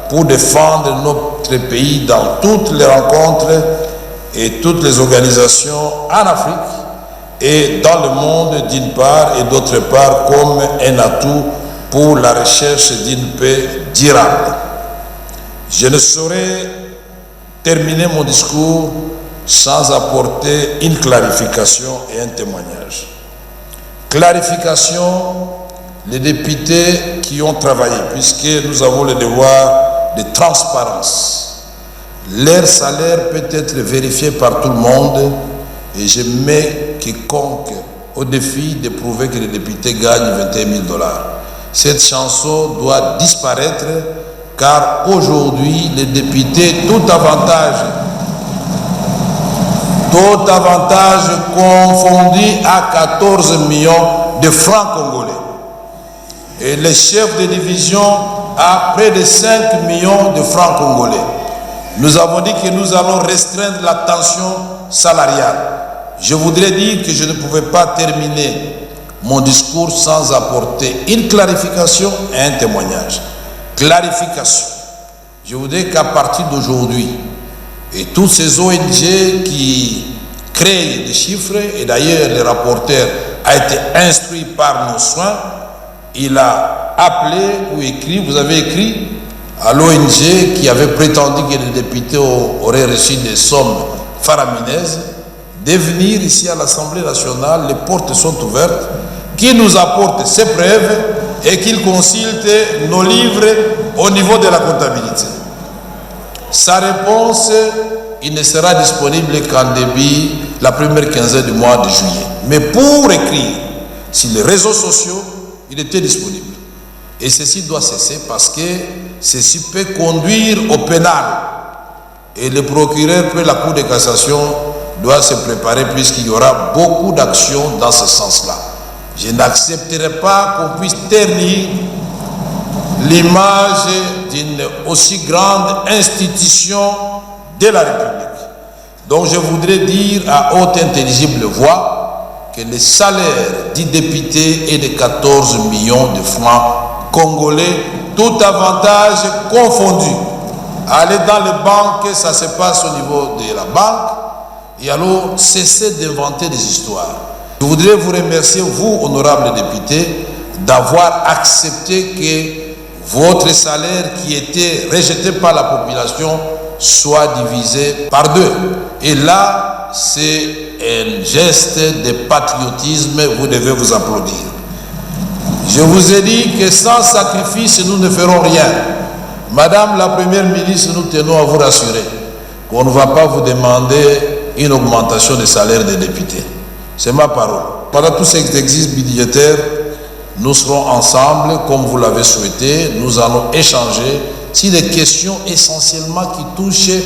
pour défendre notre pays dans toutes les rencontres et toutes les organisations en Afrique et dans le monde d'une part, et d'autre part comme un atout pour la recherche d'une paix durable. Je ne saurais terminer mon discours sans apporter une clarification et un témoignage. Clarification, les députés qui ont travaillé, puisque nous avons le devoir de transparence. Leur salaire peut être vérifié par tout le monde et je mets quiconque au défi de prouver que les députés gagnent 21 000 $. Cette chanson doit disparaître car aujourd'hui, les députés, tout avantage confondu à 14 millions de francs congolais. Et les chefs de division à près de 5 millions de francs congolais. Nous avons dit que nous allons restreindre la tension salariale. Je voudrais dire que je ne pouvais pas terminer mon discours sans apporter une clarification et un témoignage. Clarification. Je voudrais qu'à partir d'aujourd'hui, et tous ces ONG qui créent des chiffres, et d'ailleurs le rapporteur a été instruit par nos soins, il a appelé ou écrit, vous avez écrit à l'ONG qui avait prétendu que les députés auraient reçu des sommes faramineuses, de venir ici à l'Assemblée nationale, les portes sont ouvertes, qu'il nous apporte ses preuves et qu'il consulte nos livres au niveau de la comptabilité. Sa réponse, il ne sera disponible qu'en début, la première quinzaine du mois de juillet. Mais pour écrire sur les réseaux sociaux, il était disponible. Et ceci doit cesser parce que ceci peut conduire au pénal. Et le procureur, puis la Cour de cassation, doit se préparer puisqu'il y aura beaucoup d'actions dans ce sens-là. Je n'accepterai pas qu'on puisse ternir l'image d'une aussi grande institution de la République. Donc je voudrais dire à haute intelligible voix que le salaire du député est de 14 millions de francs congolais, tout avantage confondu. Aller dans les banques, ça se passe au niveau de la banque, et alors cessez d'inventer des histoires. Je voudrais vous remercier, vous, honorables députés, d'avoir accepté que votre salaire qui était rejeté par la population soit divisé par deux. Et là, c'est un geste de patriotisme, vous devez vous applaudir. Je vous ai dit que sans sacrifice, nous ne ferons rien. Madame la Première ministre, nous tenons à vous rassurer qu'on ne va pas vous demander une augmentation des salaires des députés. C'est ma parole. Pendant tout cet exercice budgétaire, nous serons ensemble, comme vous l'avez souhaité. Nous allons échanger sur des questions essentiellement qui touchent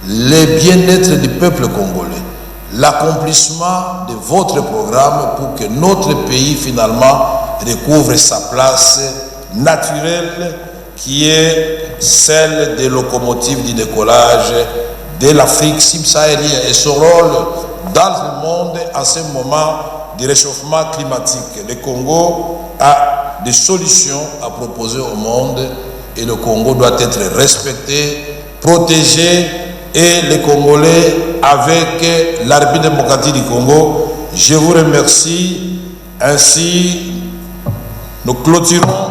le bien-être du peuple congolais. L'accomplissement de votre programme pour que notre pays, finalement, recouvre sa place naturelle qui est celle des locomotives du décollage de l'Afrique subsaharienne et son rôle dans le monde en ce moment du réchauffement climatique. Le Congo a des solutions à proposer au monde et le Congo doit être respecté, protégé et les Congolais avec la République démocratique du Congo. Je vous remercie. Ainsi, nous clôturons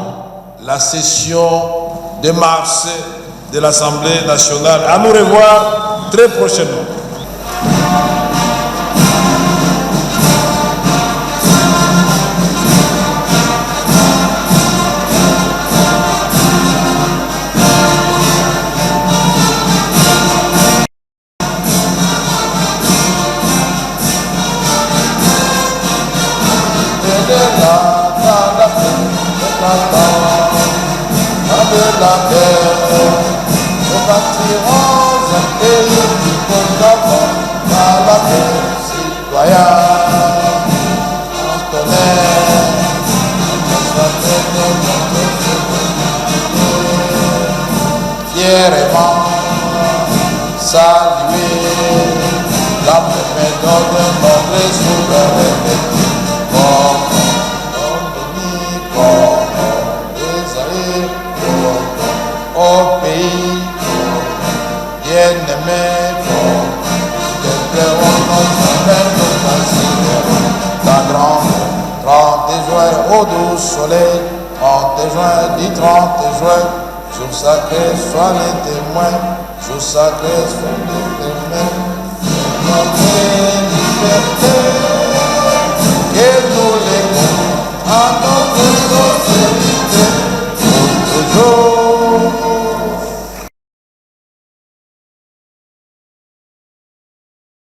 la session de mars de l'Assemblée nationale. À nous revoir très prochainement. Fièrement saluer la méthode de notre souveraineté. Comme Esaïe, au pays pays, bien-aimé, déplorons notre peine, nous considérons ta grande. 30 juin, au doux soleil, 30 juin, dit 30 juin, jour sacré, sois les témoins, jour sacré, sois les témoins, liberté.